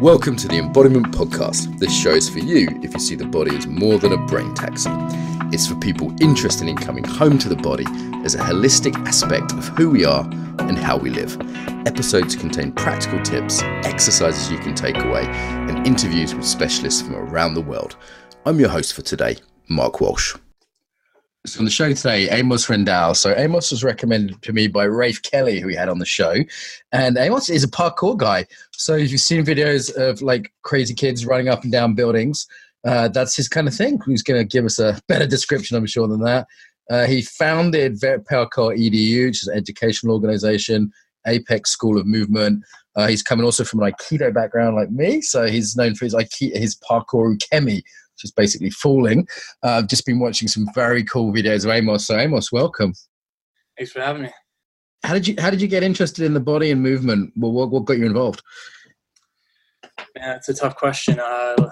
Welcome to the Embodiment Podcast. This show is for you if you see the body as more than a brain taxi. It's for people interested in coming home to the body as a holistic aspect of who we are and how we live. Episodes contain practical tips, exercises you can take away, and interviews with specialists from around the world. I'm your host for today, Mark Walsh. So on the show today, Amos Rendao. So Amos was recommended to me by Rafe Kelly, who we had on the show. And Amos is a parkour guy. So if you've seen videos of like crazy kids running up and down buildings, that's his kind of thing. He's going to give us a better description, I'm sure, than that. He founded Parkour EDU, which is an educational organization, Apex School of Movement. He's coming also from an Aikido background like me. So he's known for his Parkour Ukemi, which is basically falling. I've just been watching some very cool videos of Amos. So Amos, welcome. Thanks for having me. How did you get interested in the body and movement? Well, what got you involved? Yeah, it's a tough question. I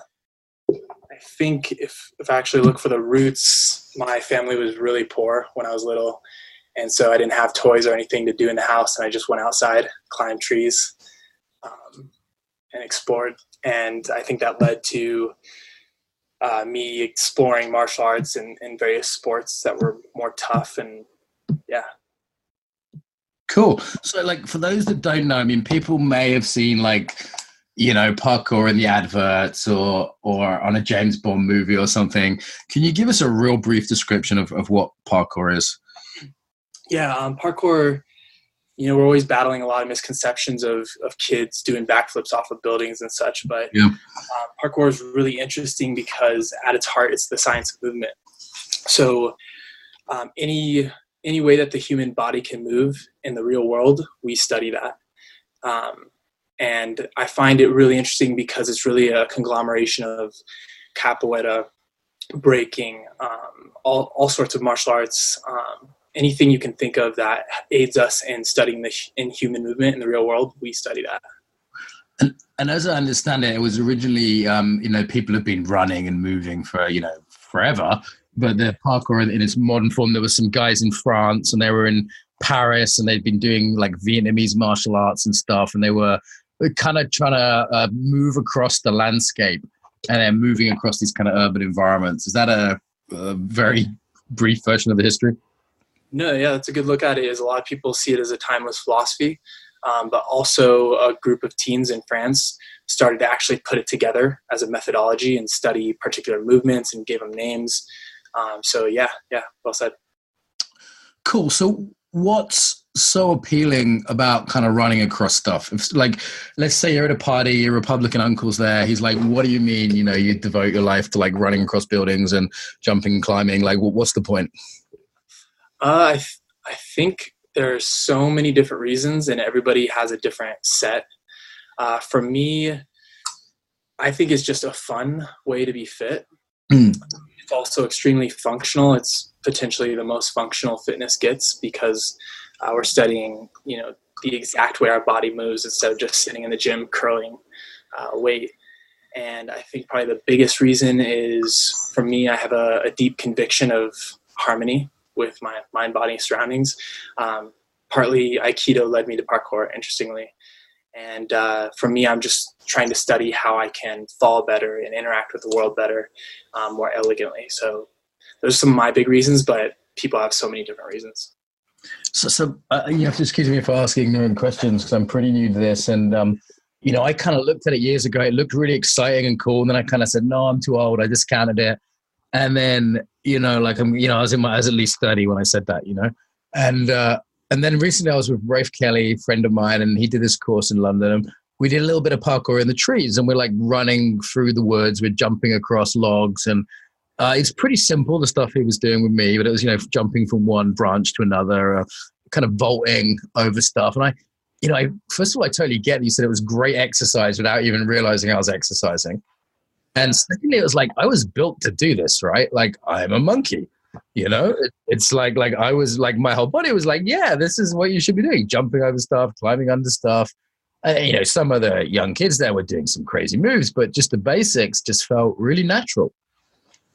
think if I actually look for the roots, my family was really poor when I was little. And so I didn't have toys or anything to do in the house. And I just went outside, climbed trees, and explored. And I think that led to me exploring martial arts and various sports that were more tough. And yeah. Cool. So like for those that don't know, I mean, people may have seen parkour in the adverts or on a James Bond movie or something. Can you give us a real brief description of what parkour is? Yeah, parkour, we're always battling a lot of misconceptions of kids doing backflips off of buildings and such. But parkour is really interesting because at its heart, it's the science of movement. So any way that the human body can move in the real world, we study that. And I find it really interesting because it's really a conglomeration of capoeira, breaking, all sorts of martial arts, anything you can think of that aids us in studying in human movement in the real world, we study that. And as I understand it, it was originally, people have been running and moving for, forever. But the parkour in its modern form, there were some guys in France and they were in Paris and they'd been doing like Vietnamese martial arts and stuff. And they were kind of trying to move across the landscape and then moving across these kind of urban environments. Is that a very brief version of the history? No, yeah, that's a good look at it. Is a lot of people see it as a timeless philosophy, but also a group of teens in France started to actually put it together as a methodology and study particular movements and give them names. So yeah, well said. Cool. So what's so appealing about kind of running across stuff? If, like, let's say you're at a party, your Republican uncle's there. He's like, what do you mean, you devote your life to like running across buildings and jumping and climbing? Like, what's the point? I think there's so many different reasons and everybody has a different set. For me, I think it's just a fun way to be fit. It's also extremely functional. It's potentially the most functional fitness gets because we're studying, the exact way our body moves instead of just sitting in the gym curling weight. And I think probably the biggest reason is, for me, I have a deep conviction of harmony with my mind, body, and surroundings. Partly Aikido led me to parkour, interestingly. And for me, I'm just trying to study how I can fall better and interact with the world better, more elegantly. So those are some of my big reasons, but people have so many different reasons. So you have to excuse me for asking ignorant questions because I'm pretty new to this. And, I kind of looked at it years ago. It looked really exciting and cool. And then I kind of said, no, I'm too old. I discounted it. And then, I was at least 30 when I said that, and then recently I was with Rafe Kelly, a friend of mine, and he did this course in London. And we did a little bit of parkour in the trees and we're like running through the woods. We're jumping across logs and it's pretty simple, the stuff he was doing with me, but it was, jumping from one branch to another, kind of vaulting over stuff. And I first of all, I totally get it. You said it was great exercise without even realizing I was exercising. And secondly, it was like, I was built to do this, right? Like I'm a monkey, it's like I was like, my whole body was like, yeah, this is what you should be doing. Jumping over stuff, climbing under stuff. Some of the young kids there were doing some crazy moves, but just the basics just felt really natural.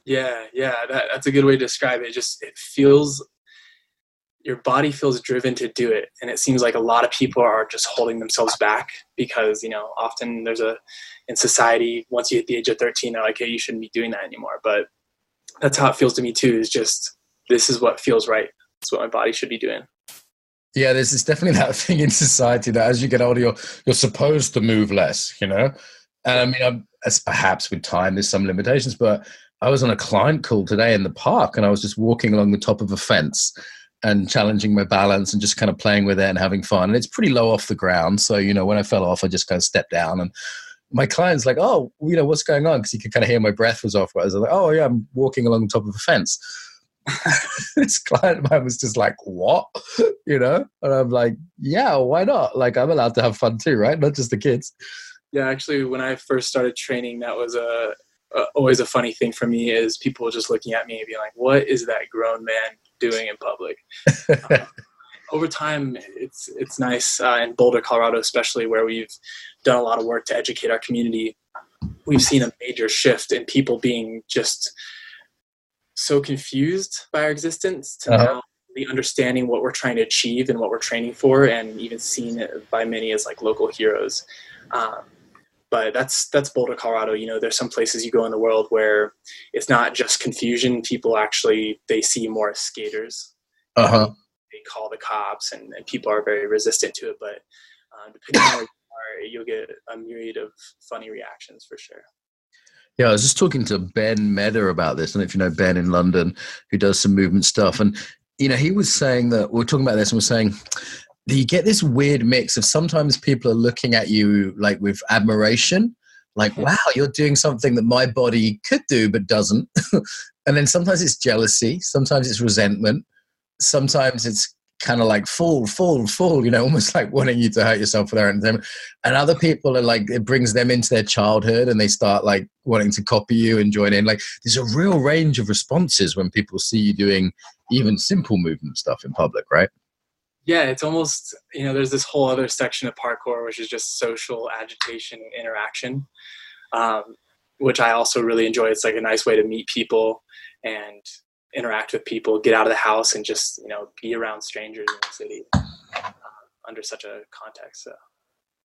Yeah. That's a good way to describe it. It feels your body feels driven to do it. And it seems like a lot of people are just holding themselves back because, often in society, once you hit the age of 13, they're like, hey, you shouldn't be doing that anymore. But that's how it feels to me too, is just, this is what feels right. It's what my body should be doing. Yeah, there's definitely that thing in society that as you get older, you're supposed to move less, And I mean, as perhaps with time, there's some limitations, but I was on a client call today in the park and I was just walking along the top of a fence and challenging my balance and just kind of playing with it and having fun. And it's pretty low off the ground. So, when I fell off, I just kind of stepped down. And my client's like, oh, what's going on? Because he could kind of hear my breath was off. I was like, oh, yeah, I'm walking along the top of a fence. This client of mine was just like, what? And I'm like, yeah, why not? Like, I'm allowed to have fun too, right? Not just the kids. Yeah, actually, when I first started training, that was always a funny thing for me, is people just looking at me and being like, what is that grown man doing in public? Over time, it's nice in Boulder, Colorado, especially, where we've done a lot of work to educate our community. We've seen a major shift in people being just so confused by our existence to now the understanding what we're trying to achieve and what we're training for, and even seen it by many as like local heroes. But that's Boulder, Colorado. There's some places you go in the world where it's not just confusion. People actually, they see more as skaters. They call the cops, and people are very resistant to it. But depending on where you are, you'll get a myriad of funny reactions for sure. Yeah, I was just talking to Ben Meder about this. I don't know if you know Ben in London, who does some movement stuff. And, he was saying that, we were talking about this and we're saying, you get this weird mix of sometimes people are looking at you like with admiration, like, wow, you're doing something that my body could do but doesn't. And then sometimes it's jealousy, sometimes it's resentment, sometimes it's kind of like fall, almost like wanting you to hurt yourself for their entertainment. And other people are like, it brings them into their childhood and they start like wanting to copy you and join in. Like, there's a real range of responses when people see you doing even simple movement stuff in public, right? Yeah, it's almost, there's this whole other section of parkour, which is just social agitation and interaction, which I also really enjoy. It's like a nice way to meet people and interact with people, get out of the house and just, be around strangers in the city under such a context. So,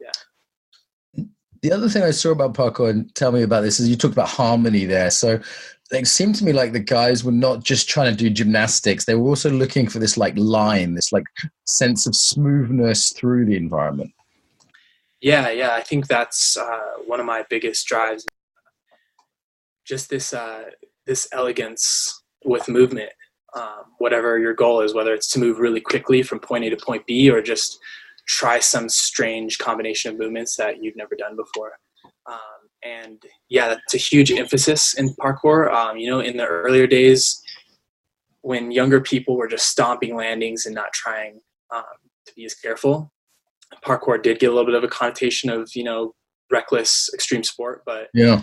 yeah. The other thing I saw about parkour, and tell me about this, is you talked about harmony there. So it seemed to me like the guys were not just trying to do gymnastics. They were also looking for this like line, this like sense of smoothness through the environment. Yeah. I think that's one of my biggest drives. Just this elegance with movement, whatever your goal is, whether it's to move really quickly from point A to point B or just try some strange combination of movements that you've never done before. And yeah, that's a huge emphasis in parkour. In the earlier days when younger people were just stomping landings and not trying to be as careful, parkour did get a little bit of a connotation of, reckless extreme sport, but yeah,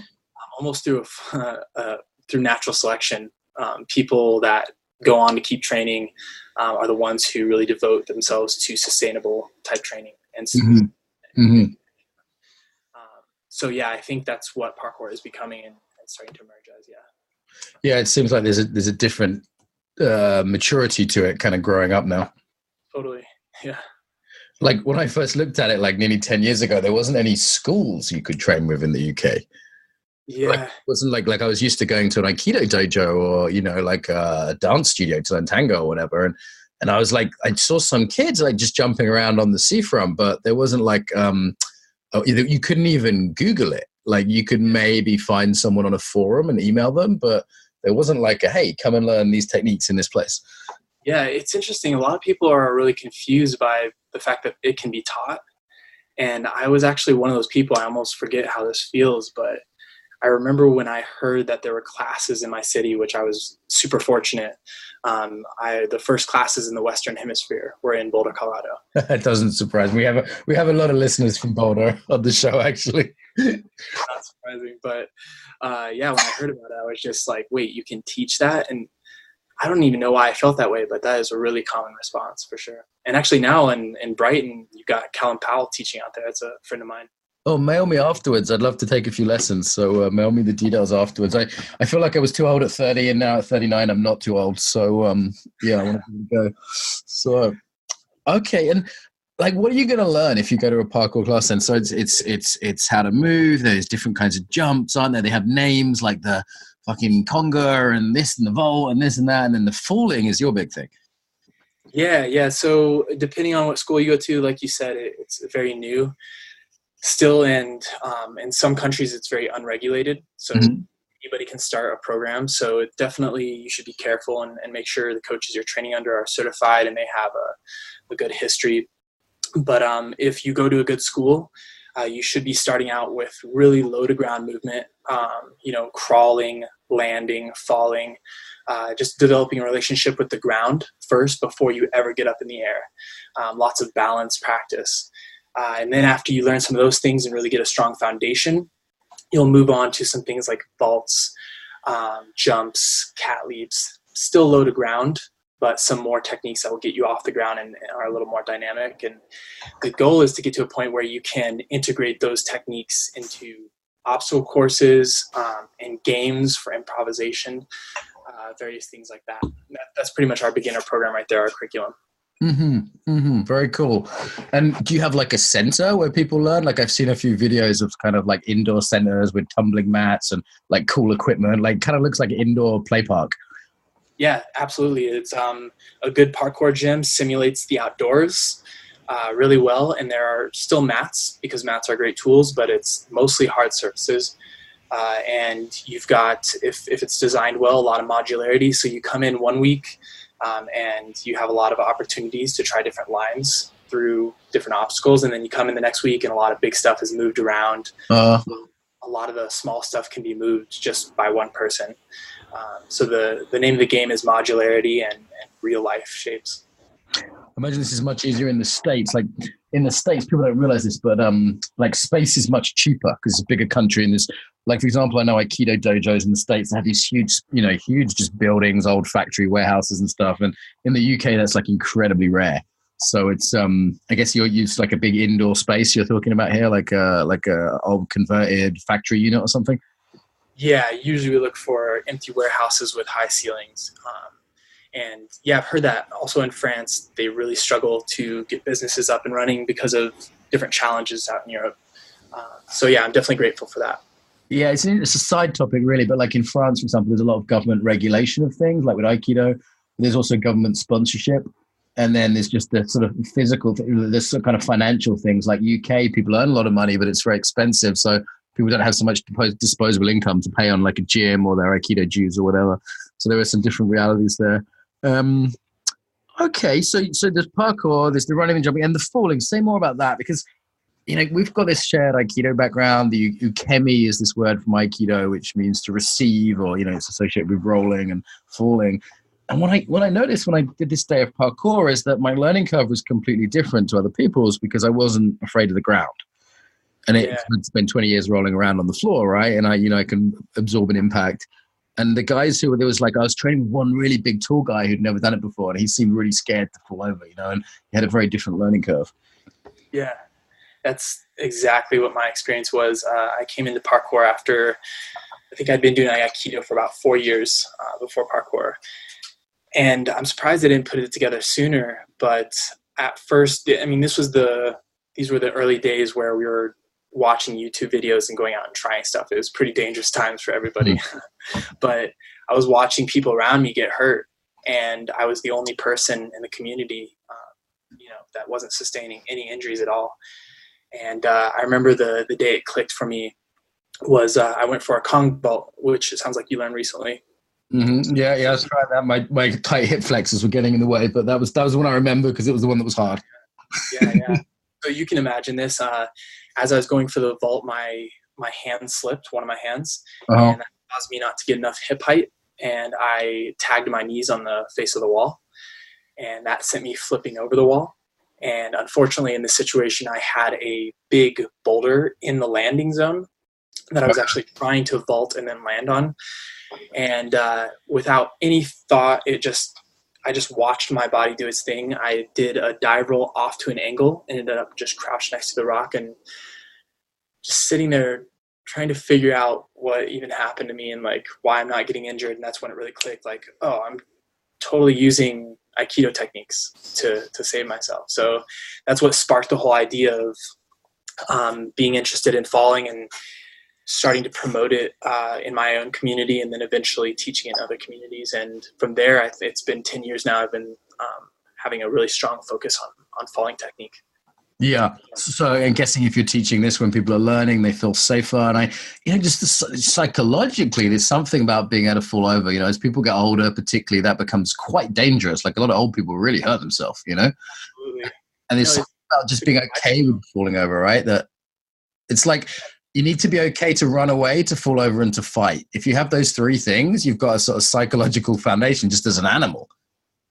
almost through natural selection, people that go on to keep training are the ones who really devote themselves to sustainable type training. And so yeah, I think that's what parkour is becoming and starting to emerge as. Yeah, it seems like there's a different maturity to it, kind of growing up now. Totally. Yeah. Like when I first looked at it, like nearly 10 years ago, there wasn't any schools you could train with in the UK. Yeah. Like, it wasn't like I was used to going to an Aikido dojo or, like a dance studio to learn tango or whatever. And I was like, I saw some kids like just jumping around on the seafront, but there wasn't like, you couldn't even Google it. Like you could maybe find someone on a forum and email them, but there wasn't like hey, come and learn these techniques in this place. Yeah, it's interesting. A lot of people are really confused by the fact that it can be taught. And I was actually one of those people. I almost forget how this feels, but I remember when I heard that there were classes in my city, which I was super fortunate. The first classes in the Western Hemisphere were in Boulder, Colorado. That doesn't surprise me. We have a lot of listeners from Boulder on the show, actually. Not surprising, but yeah, when I heard about it, I was just like, wait, you can teach that? And I don't even know why I felt that way, but that is a really common response for sure. And actually now in Brighton, you've got Callum Powell teaching out there. It's a friend of mine. Oh, mail me afterwards. I'd love to take a few lessons. So mail me the details afterwards. I feel like I was too old at 30, and now at 39, I'm not too old. So yeah, I want to go. So okay, and like, what are you going to learn if you go to a parkour class? And so it's how to move. There's different kinds of jumps, aren't there? They have names like the fucking conga and this and the vault and this and that, and then the falling is your big thing. Yeah. So depending on what school you go to, like you said, it's very new still, and in some countries it's very unregulated. So anybody can start a program. So definitely you should be careful and make sure the coaches you're training under are certified and they have a good history. But if you go to a good school, you should be starting out with really low to ground movement, crawling, landing, falling, just developing a relationship with the ground first before you ever get up in the air. Lots of balance practice. And then after you learn some of those things and really get a strong foundation, you'll move on to some things like vaults, jumps, cat leaps, still low to ground, but some more techniques that will get you off the ground and are a little more dynamic. And the goal is to get to a point where you can integrate those techniques into obstacle courses and games for improvisation, various things like that. That's pretty much our beginner program right there, our curriculum. Very cool. And do you have like a center where people learn? Like I've seen a few videos of kind of like indoor centers with tumbling mats and like cool equipment, like kind of looks like an indoor play park. Yeah, absolutely. It's a good parkour gym simulates the outdoors really well. And there are still mats because mats are great tools, but it's mostly hard surfaces. And you've got, if it's designed well, a lot of modularity. So you come in 1 week and you have a lot of opportunities to try different lines through different obstacles. And then you come in the next week and a lot of big stuff is moved around. A lot of the small stuff can be moved just by one person. So the name of the game is modularity and real life shapes. I imagine this is much easier in the States. Like in the States, people don't realize this, but like space is much cheaper because it's a bigger country. And there's, like, for example, I know Aikido dojos in the States that have these huge just buildings, old factory warehouses and stuff. And in the UK, that's like incredibly rare. So it's, I guess you're used like a big indoor space you're talking about here, like a old converted factory unit or something. Yeah, usually we look for empty warehouses with high ceilings. And yeah, I've heard that also in France, they really struggle to get businesses up and running because of different challenges out in Europe. So yeah, I'm definitely grateful for that. Yeah, it's a side topic really, but like in France, for example, there's a lot of government regulation of things, like with Aikido. There's also government sponsorship. And then there's just the sort of physical, there's some kind of financial things. Like UK, people earn a lot of money, but it's very expensive. So people don't have so much disposable income to pay on like a gym or their Aikido dues or whatever. So there are some different realities there. Okay, so there's parkour, there's the running and jumping, and the falling. Say more about that, because we've got this shared Aikido background. The Ukemi is this word from Aikido, which means to receive, or it's associated with rolling and falling. And what I noticed when I did this day of parkour is that my learning curve was completely different to other people's because I wasn't afraid of the ground. And it's been 20 years rolling around on the floor, right? And I can absorb an impact. And the guys I was training one really big tall guy who'd never done it before, and he seemed really scared to fall over, and he had a very different learning curve. Yeah, that's exactly what my experience was. I came into parkour after, I think I'd been doing Aikido for about 4 years before parkour. And I'm surprised I didn't put it together sooner. But at first, these were the early days where we were watching YouTube videos and going out and trying stuff. It was pretty dangerous times for everybody. But I was watching people around me get hurt, and I was the only person in the community, that wasn't sustaining any injuries at all. And I remember the day it clicked for me was I went for a Kong vault, which it sounds like you learned recently. Mm-hmm. Yeah, I was trying that. My tight hip flexors were getting in the way, but that was the one I remember because it was the one that was hard. Yeah. So you can imagine this. As I was going for the vault, my hand slipped, one of my hands, and that caused me not to get enough hip height, and I tagged my knees on the face of the wall, and that sent me flipping over the wall. And unfortunately, in this situation, I had a big boulder in the landing zone that I was actually trying to vault and then land on. And without any thought, I just watched my body do its thing. I did a dive roll off to an angle and ended up just crouched next to the rock and just sitting there trying to figure out what even happened to me and like why I'm not getting injured. And that's when it really clicked, like, oh, I'm totally using Aikido techniques to save myself. So that's what sparked the whole idea of being interested in falling and starting to promote it in my own community, and then eventually teaching in other communities. And from there, it's been 10 years now. I've been having a really strong focus on falling technique. Yeah. So I'm guessing if you're teaching this when people are learning, they feel safer. And just psychologically, there's something about being able to fall over, as people get older, particularly, that becomes quite dangerous. Like a lot of old people really hurt themselves, Absolutely. And there's something about just being okay with falling over, right? That it's like you need to be okay to run away, to fall over, and to fight. If you have those three things, you've got a sort of psychological foundation just as an animal.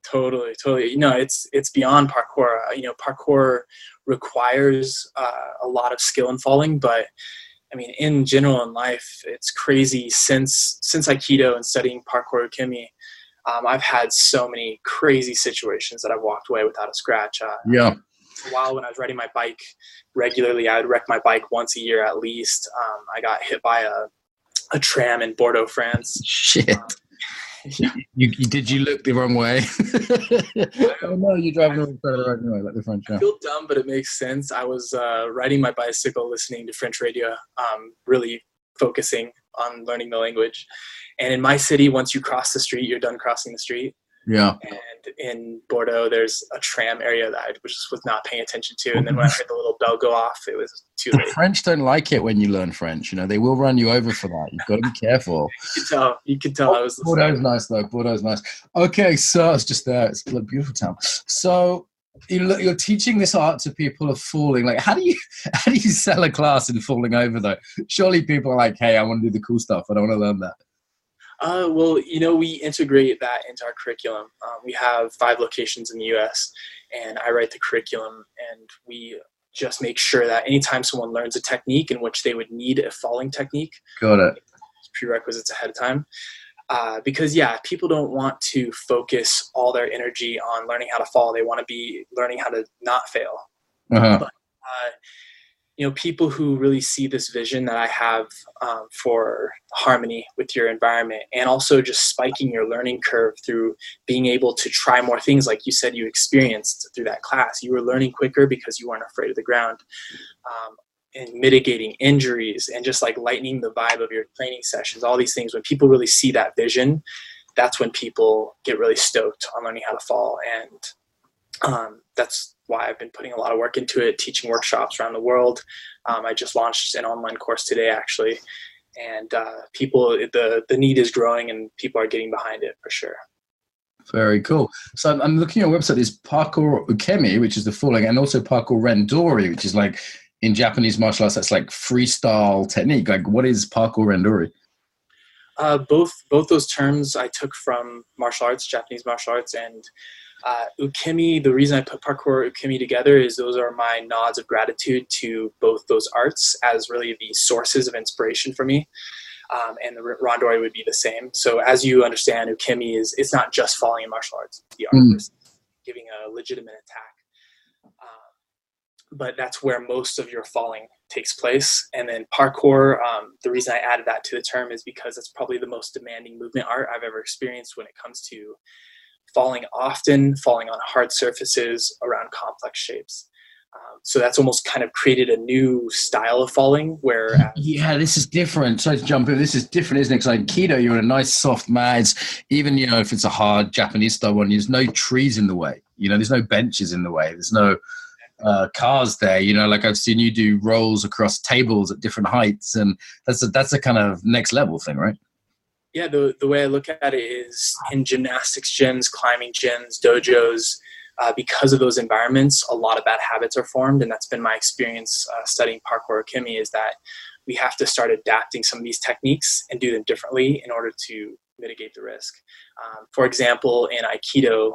Totally. It's beyond parkour. Parkour requires a lot of skill in falling, but I mean, in general in life, it's crazy. Since Aikido and studying Parkour Ukemi, I've had so many crazy situations that I've walked away without a scratch. Yeah. For a while, when I was riding my bike regularly, I would wreck my bike once a year at least. I got hit by a tram in Bordeaux, France. Shit. Did you look the wrong way? Oh no, you're driving the right way, like the French. I feel dumb, but it makes sense. I was riding my bicycle, listening to French radio, really focusing on learning the language. And in my city, once you cross the street, you're done crossing the street. Yeah. And in Bordeaux, there's a tram area that I just was not paying attention to. And then when I heard the little bell go off, it was too late. The French don't like it when you learn French. They will run you over for that. You've got to be careful. You can tell. I was Bordeaux's nice, though. Bordeaux's nice. Okay, so it's just there. It's a beautiful town. So you're teaching this art to people of falling. Like, how do you sell a class in falling over, though? Surely people are like, hey, I want to do the cool stuff. I don't want to learn that. Well, we integrate that into our curriculum. We have 5 locations in the U.S., and I write the curriculum, and we just make sure that anytime someone learns a technique in which they would need a falling technique, got it, prerequisites ahead of time. Because, people don't want to focus all their energy on learning how to fall. They want to be learning how to not fail. Uh-huh. But, people who really see this vision that I have for harmony with your environment, and also just spiking your learning curve through being able to try more things, like you said you experienced through that class. You were learning quicker because you weren't afraid of the ground, and mitigating injuries, and just like lightening the vibe of your training sessions. All these things, when people really see that vision, that's when people get really stoked on learning how to fall. And that's why I've been putting a lot of work into it, teaching workshops around the world. I just launched an online course today, actually. And the need is growing, and people are getting behind it for sure. Very cool. So I'm looking at your website. There's Parkour Ukemi, which is the falling, and also Parkour Randori, which is like in Japanese martial arts, that's like freestyle technique. Like, what is Parkour Randori? Both those terms I took from martial arts, Japanese martial arts, and Ukemi. The reason I put Parkour Ukemi together is those are my nods of gratitude to both those arts as really the sources of inspiration for me. And the randori would be the same. So as you understand, Ukemi it's not just falling in martial arts. The art versus giving a legitimate attack. But that's where most of your falling takes place. And then parkour, the reason I added that to the term is because it's probably the most demanding movement art I've ever experienced when it comes to falling often, falling on hard surfaces around complex shapes. So that's almost kind of created a new style of falling where... Yeah, this is different. Sorry to jump in. This is different, isn't it? Because like Aikido, you're in a nice soft mat. Even, if it's a hard Japanese style one, there's no trees in the way. There's no benches in the way. There's no cars there. Like I've seen you do rolls across tables at different heights. And that's a kind of next level thing, right? Yeah, the way I look at it is in gymnastics gyms, climbing gyms, dojos, because of those environments, a lot of bad habits are formed. And that's been my experience studying Parkour Ukemi, is that we have to start adapting some of these techniques and do them differently in order to mitigate the risk. For example, in Aikido,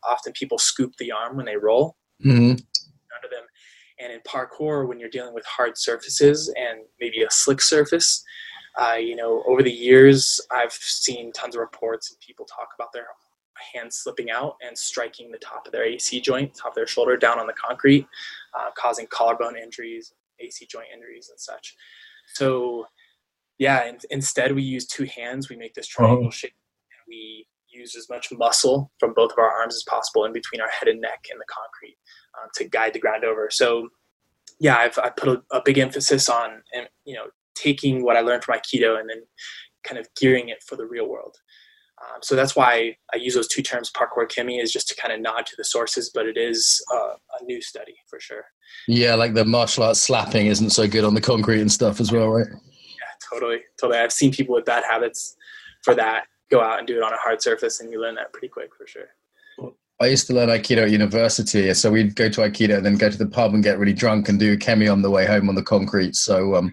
often people scoop the arm when they roll under them. And in parkour, when you're dealing with hard surfaces and maybe a slick surface, over the years, I've seen tons of reports and people talk about their hands slipping out and striking the top of their AC joint, top of their shoulder, down on the concrete, causing collarbone injuries, AC joint injuries and such. So yeah, instead we use two hands. We make this triangle shape, and we use as much muscle from both of our arms as possible in between our head and neck in the concrete to guide the ground over. So yeah, I put a big emphasis on, taking what I learned from Aikido and then kind of gearing it for the real world. So that's why I use those two terms, Parkour Ukemi, is just to kind of nod to the sources, but it is a new study for sure. Yeah, like the martial arts slapping isn't so good on the concrete and stuff as well, right? Yeah, totally. I've seen people with bad habits for that go out and do it on a hard surface, and you learn that pretty quick for sure. I used to learn Aikido at university, so we'd go to Aikido and then go to the pub and get really drunk and do Ukemi on the way home on the concrete. So,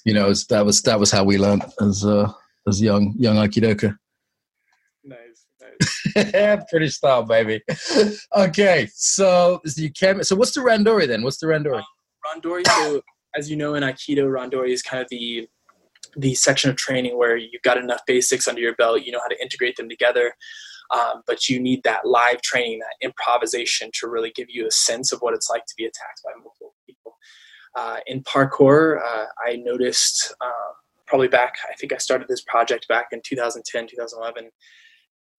that was how we learned as young Aikidoka. Nice. British style, baby. Okay, so what's the randori then? What's the randori? Randori, so as you know in Aikido, randori is kind of the section of training where you've got enough basics under your belt, you know how to integrate them together, but you need that live training, that improvisation to really give you a sense of what it's like to be attacked by multiple people. In parkour, I noticed probably back, I think I started this project back in 2010, 2011.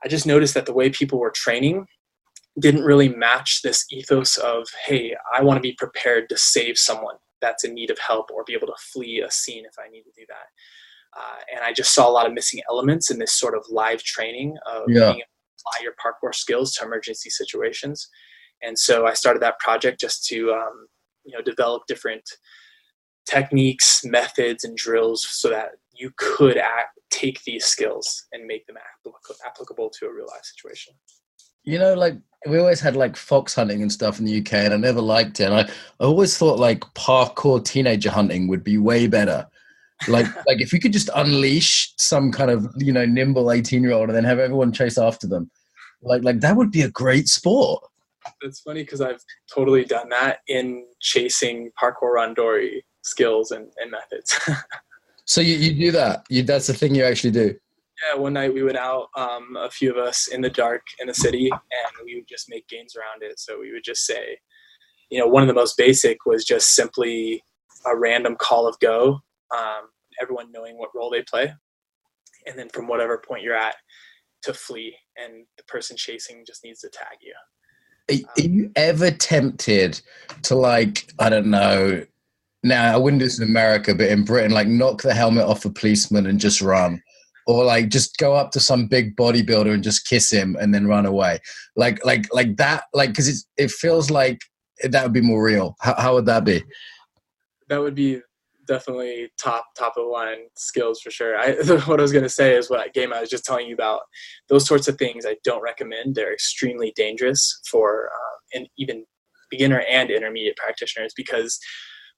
I just noticed that the way people were training didn't really match this ethos of, hey, I want to be prepared to save someone that's in need of help or be able to flee a scene if I need to do that. And I just saw a lot of missing elements in this sort of live training of being able to apply your parkour skills to emergency situations. And so I started that project just to develop different techniques, methods, and drills so that you could take these skills and make them applicable to a real life situation. Like we always had like fox hunting and stuff in the UK, and I never liked it. And I always thought like parkour teenager hunting would be way better. Like if you could just unleash some kind of nimble 18-year-old and then have everyone chase after them, like that would be a great sport. It's funny because I've totally done that in chasing parkour randori skills and methods. So you do that? That's the thing you actually do? Yeah, one night we went out, a few of us in the dark in the city, and we would just make games around it. So we would just say, one of the most basic was just simply a random call of go, everyone knowing what role they play, and then from whatever point you're at to flee, and the person chasing just needs to tag you. Are you ever tempted to I don't know, now I wouldn't do this in America, but in Britain, knock the helmet off a policeman and just run? Or just go up to some big bodybuilder and just kiss him and then run away? Like that, because it feels like that would be more real. How would that be? That would be definitely top of the line skills for sure. What I was going to say is what game I was just telling you about. Those sorts of things I don't recommend. They're extremely dangerous for and even beginner and intermediate practitioners, because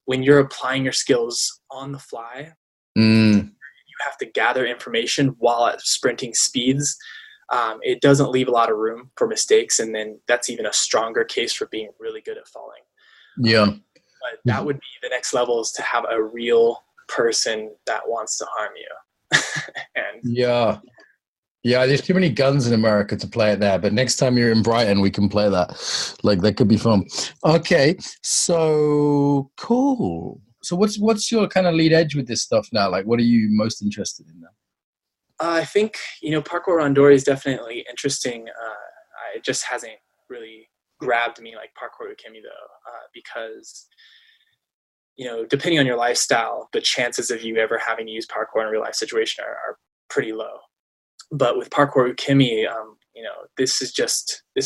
when you're applying your skills on the fly, you have to gather information while at sprinting speeds. It doesn't leave a lot of room for mistakes, and then that's even a stronger case for being really good at falling. Yeah. But that would be the next level, is to have a real person that wants to harm you. And yeah, there's too many guns in America to play it there, but next time you're in Brighton, we can play that. That could be fun. Okay, so cool. So what's your kind of lead edge with this stuff now? What are you most interested in now? I think, parkour randori is definitely interesting. It just hasn't really grabbed me like parkour ukemi though, because depending on your lifestyle, the chances of you ever having to use parkour in a real life situation are pretty low. But with parkour ukemi, this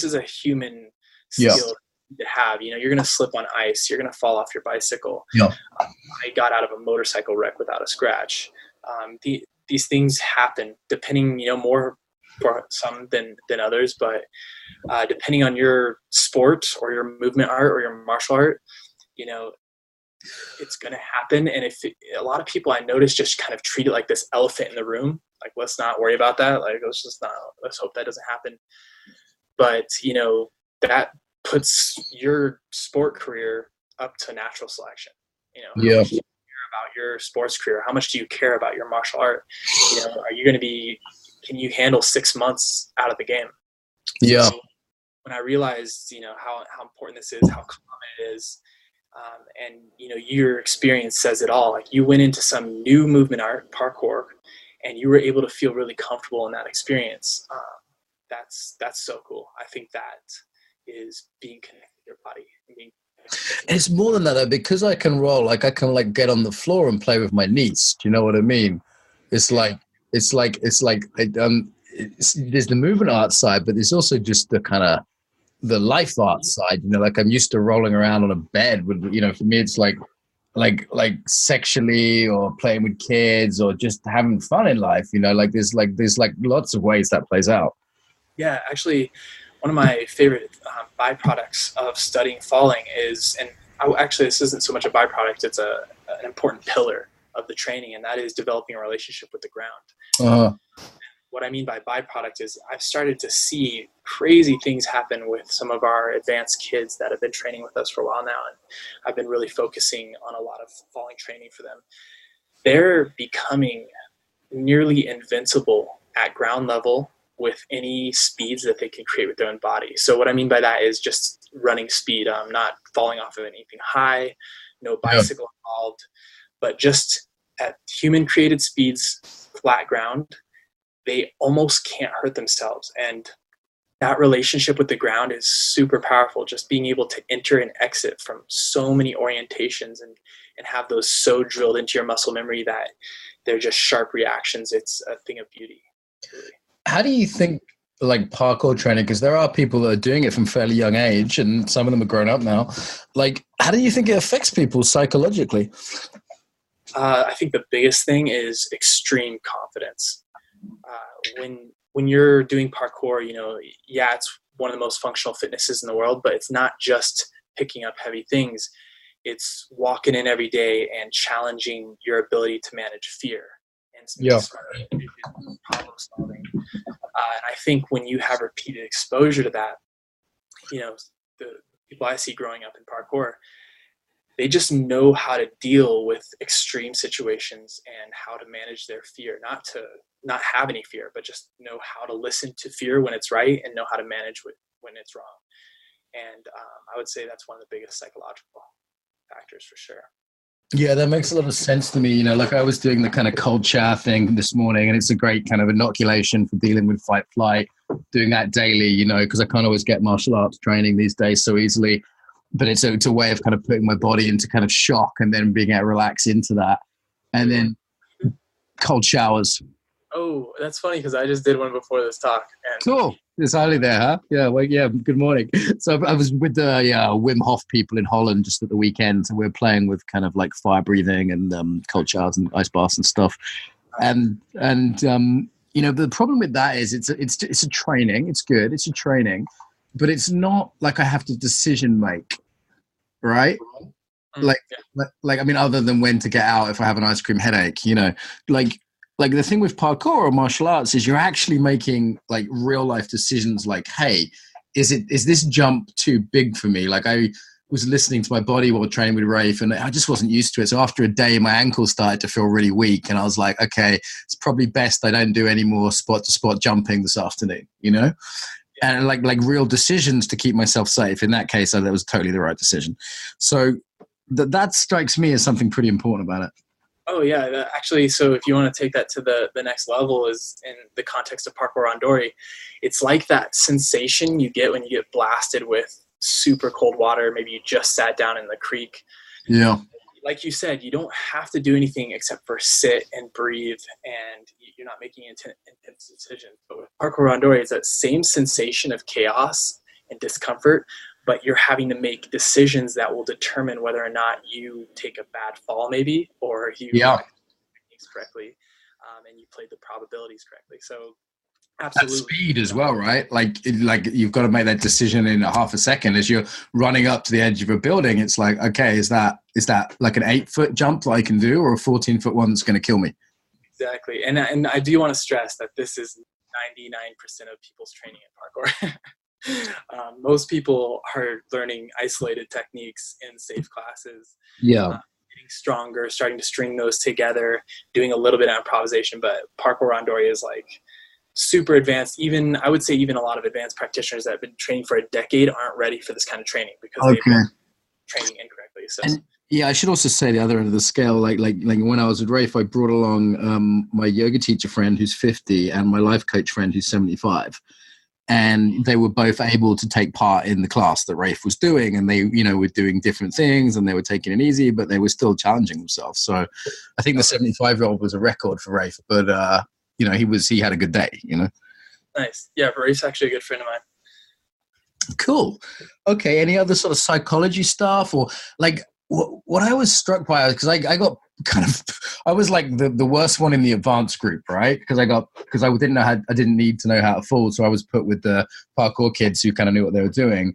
is a human skill to have. You're going to slip on ice, you're going to fall off your bicycle. I got out of a motorcycle wreck without a scratch. These things happen, depending more for some than others, but depending on your sport or your movement art or your martial art, it's going to happen. And a lot of people I notice just kind of treat it like this elephant in the room, let's not worry about that, let's hope that doesn't happen. But that puts your sport career up to natural selection. How much do you care about your sports career? How much do you care about your martial art? Are you going to can you handle 6 months out of the game? So when I realized how important this is, how common it is, And your experience says it all. Like, you went into some new movement art, parkour, and you were able to feel really comfortable in that experience. That's so cool. I think that is being connected to your body. It's more than that though, because I can roll. Like, I can like get on the floor and play with my niece. Do you know what I mean? It's like there's the movement art side, but there's also just the kind of the life art side. Like, I'm used to rolling around on a bed with, for me it's like sexually or playing with kids or just having fun in life. There's lots of ways that plays out. Yeah, actually, one of my favorite byproducts of studying falling is, and actually this isn't so much a byproduct, it's an important pillar of the training, and that is developing a relationship with the ground. What I mean by byproduct is I've started to see crazy things happen with some of our advanced kids that have been training with us for a while now, and I've been really focusing on a lot of falling training for them. They're becoming nearly invincible at ground level with any speeds that they can create with their own body. So what I mean by that is just running speed, not falling off of anything high, no bicycle involved, but just at human created speeds, flat ground, they almost can't hurt themselves. And that relationship with the ground is super powerful. Just being able to enter and exit from so many orientations and have those so drilled into your muscle memory that they're just sharp reactions. It's a thing of beauty. Really. How do you think, like, parkour training, because there are people that are doing it from fairly young age and some of them are grown up now, like, how do you think it affects people psychologically? I think the biggest thing is extreme confidence. When you're doing parkour, it's one of the most functional fitnesses in the world, but it's not just picking up heavy things. It's walking in every day and challenging your ability to manage fear and problem solving. And I think when you have repeated exposure to that, the people I see growing up in parkour, they just know how to deal with extreme situations and how to manage their fear, not have any fear, but just know how to listen to fear when it's right and know how to manage when it's wrong. And I would say that's one of the biggest psychological factors for sure. Yeah, that makes a lot of sense to me. Like, I was doing the kind of cold shower thing this morning, and it's a great kind of inoculation for dealing with fight flight, doing that daily, because I can't always get martial arts training these days so easily. But it's a way of kind of putting my body into kind of shock and then being able to relax into that. And then cold showers. Oh, that's funny because I just did one before this talk. Cool. It's early there, huh? Yeah. Well, yeah. Good morning. So I was with the Wim Hof people in Holland just at the weekend. So we're playing with kind of like fire breathing and cold showers and ice baths and stuff. And the problem with that is it's a training. It's good. It's a training, but it's not like I have to decision make, right? Like I mean, other than when to get out if I have an ice cream headache, like the thing with parkour or martial arts is you're actually making like real life decisions. Like, hey, is this jump too big for me? Like, I was listening to my body while training with Rafe, and I just wasn't used to it. So after a day, my ankles started to feel really weak, and I was like, okay, it's probably best I don't do any more spot to spot jumping this afternoon, And like real decisions to keep myself safe. In that case, that was totally the right decision. So that strikes me as something pretty important about it. Oh yeah, actually, so if you want to take that to the next level is in the context of Parkour randori, it's like that sensation you get when you get blasted with super cold water. Maybe you just sat down in the creek. Yeah. Like you said, you don't have to do anything except for sit and breathe, and you're not making intense decisions. But with Parkour randori, it's that same sensation of chaos and discomfort, but you're having to make decisions that will determine whether or not you take a bad fall, maybe, or you techniques correctly, and you played the probabilities correctly. So, absolutely. At speed as well, right? Like you've got to make that decision in a half a second as you're running up to the edge of a building. It's like, okay, is that like an 8-foot jump that I can do, or a 14-foot one that's going to kill me? Exactly, and I do want to stress that this is 99% of people's training in parkour. Most people are learning isolated techniques in safe classes. Yeah. Getting stronger, starting to string those together, doing a little bit of improvisation. But Parkour randori is like super advanced. I would say even a lot of advanced practitioners that have been training for a decade aren't ready for this kind of training because they've been training incorrectly. So. And yeah, I should also say the other end of the scale, like when I was with Rafe, I brought along my yoga teacher friend who's 50 and my life coach friend who's 75. And they were both able to take part in the class that Rafe was doing. And they, you know, were doing different things and they were taking it easy, but they were still challenging themselves. So I think the 75-year-old was a record for Rafe, but, you know, he had a good day, you know? Nice. Yeah, Rafe's actually a good friend of mine. Cool. Okay. Any other sort of psychology stuff or like what I was struck by, because I got kind of, I was like the worst one in the advanced group, right? Because I didn't need to know how to fall. So I was put with the parkour kids who kind of knew what they were doing.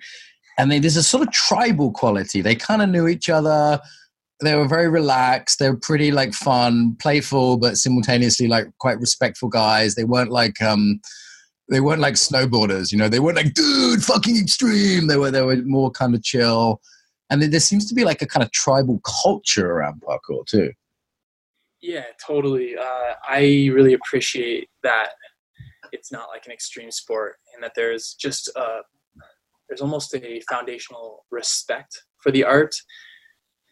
And there's a sort of tribal quality. They kind of knew each other. They were very relaxed. They were pretty like fun, playful, but simultaneously like quite respectful guys. They weren't like snowboarders, you know. They weren't like, dude, fucking extreme. They were more kind of chill. And there seems to be like a kind of tribal culture around parkour too. Yeah, totally. I really appreciate that it's not like an extreme sport, and that there's just there's almost a foundational respect for the art,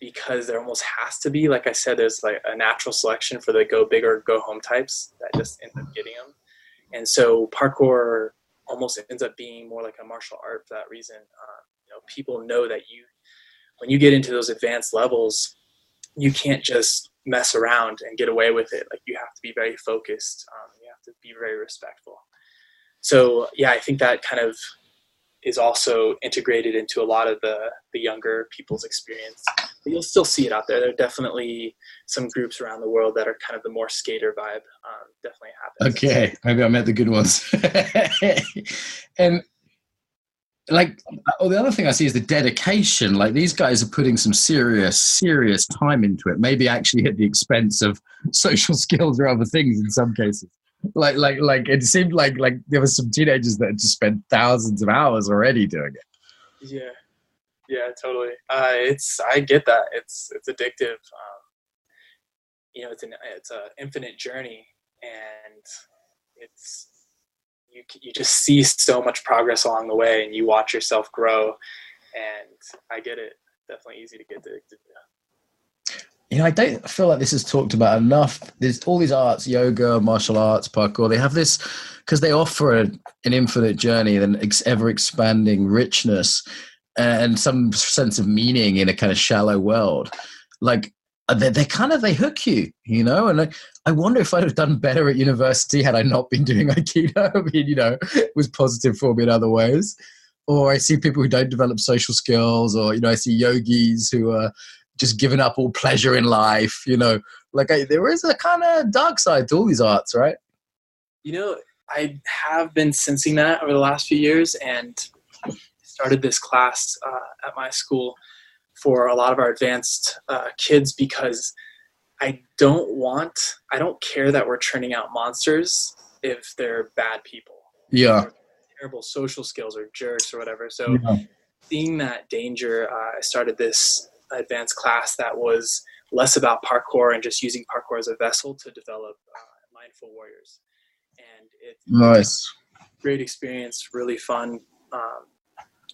because there almost has to be. Like I said, there's like a natural selection for the go big or go home types that just end up getting them. And so parkour almost ends up being more like a martial art for that reason. You know, people know that when you get into those advanced levels, you can't just mess around and get away with it. Like, you have to be very focused. You have to be very respectful. So yeah, I think that kind of is also integrated into a lot of the younger people's experience. But you'll still see it out there. There are definitely some groups around the world that are kind of the more skater vibe. Definitely happens. Okay, maybe I met the good ones. And like, the other thing I see is the dedication. Like, these guys are putting some serious time into it. Maybe actually at the expense of social skills or other things in some cases. Like it seemed like there were some teenagers that had just spent thousands of hours already doing it. Yeah, totally. I get that. It's addictive. You know, it's an infinite journey, and it's you just see so much progress along the way, and you watch yourself grow. And I get it. Definitely easy to get addicted to. You know, I don't feel like this is talked about enough. There's all these arts, yoga, martial arts, parkour. They have this because they offer an infinite journey, an ever expanding richness, and some sense of meaning in a kind of shallow world. Like, they hook you, you know. And I wonder if I'd have done better at university had I not been doing Aikido. I mean, you know, it was positive for me in other ways. Or I see people who don't develop social skills, or, you know, I see yogis who are just giving up all pleasure in life, you know. Like, there is a kind of dark side to all these arts, right? You know, I have been sensing that over the last few years, and started this class at my school for a lot of our advanced kids, because I don't care that we're turning out monsters if they're bad people. Yeah. Terrible social skills or jerks or whatever. So seeing that danger, I started this advanced class that was less about parkour and just using parkour as a vessel to develop mindful warriors. And it's nice. Great experience, really fun,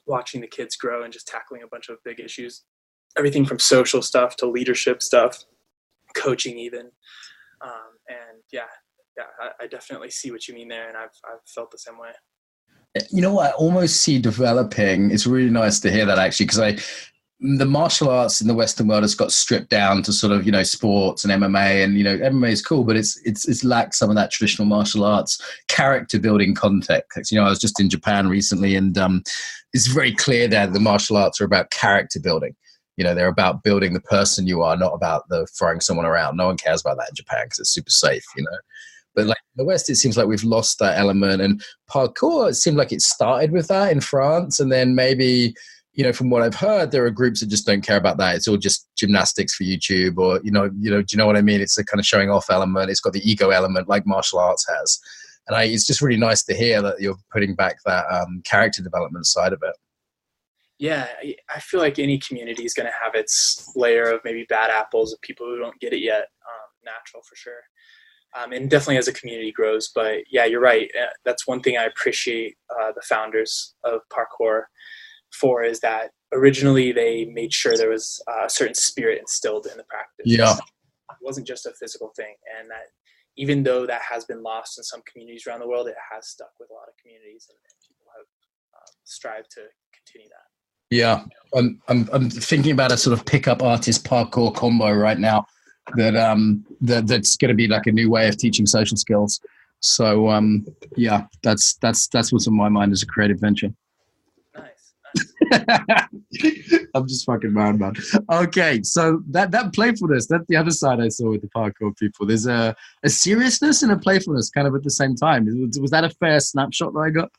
watching the kids grow and just tackling a bunch of big issues, everything from social stuff to leadership stuff, coaching even. And I definitely see what you mean there, and I've felt the same way. You know what I almost see developing? It's really nice to hear that, actually, because the martial arts in the Western world has got stripped down to sort of, you know, sports and MMA, and, you know, MMA is cool, but it's lacked some of that traditional martial arts character building context. You know, I was just in Japan recently, and it's very clear that the martial arts are about character building. You know, they're about building the person you are, not about throwing someone around. No one cares about that in Japan because it's super safe, you know. But like in the West, it seems like we've lost that element. And parkour, it seemed like it started with that in France. And then maybe, you know, from what I've heard, there are groups that just don't care about that. It's all just gymnastics for YouTube, or, you know, do you know what I mean? It's a kind of showing off element. It's got the ego element like martial arts has. And it's just really nice to hear that you're putting back that character development side of it. Yeah, I feel like any community is going to have its layer of maybe bad apples of people who don't get it yet. Natural for sure. And definitely as a community grows. But yeah, you're right. That's one thing I appreciate the founders of parkour for, is that originally they made sure there was a certain spirit instilled in the practice. Yeah. It wasn't just a physical thing. And that even though that has been lost in some communities around the world, it has stuck with a lot of communities, and people have strived to continue that. Yeah. I'm thinking about a sort of pickup artist parkour combo right now that's going to be like a new way of teaching social skills. So yeah, that's what's on my mind as a creative venture. Nice. I'm just fucking mad, man. Okay, so that playfulness, that's the other side I saw with the parkour people. There's a seriousness and a playfulness kind of at the same time. Was that a fair snapshot that I got?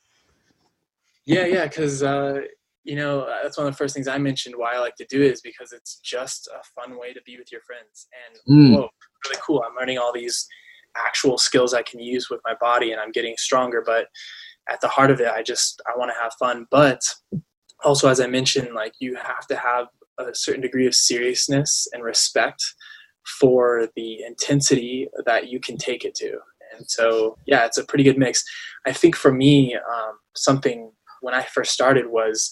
Yeah, because that's one of the first things I mentioned why I like to do it, is because it's just a fun way to be with your friends. And whoa, really cool. I'm learning all these actual skills I can use with my body, and I'm getting stronger. But at the heart of it, I want to have fun. But also, as I mentioned, like, you have to have a certain degree of seriousness and respect for the intensity that you can take it to. And so, yeah, it's a pretty good mix. I think for me, something when I first started was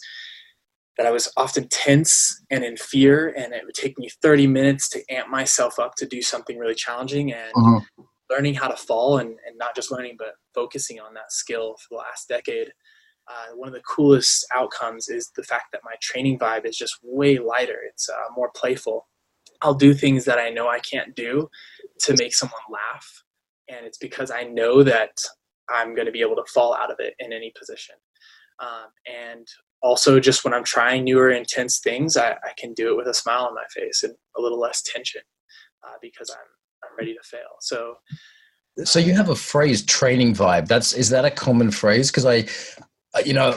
that I was often tense and in fear, and it would take me 30 minutes to amp myself up to do something really challenging. And learning how to fall, and not just learning, but focusing on that skill for the last decade. One of the coolest outcomes is the fact that my training vibe is just way lighter. It's more playful. I'll do things that I know I can't do to make someone laugh. And it's because I know that I'm going to be able to fall out of it in any position. And also, just when I'm trying newer, intense things, I can do it with a smile on my face and a little less tension, because I'm ready to fail. So you have a phrase, training vibe. Is that a common phrase? Because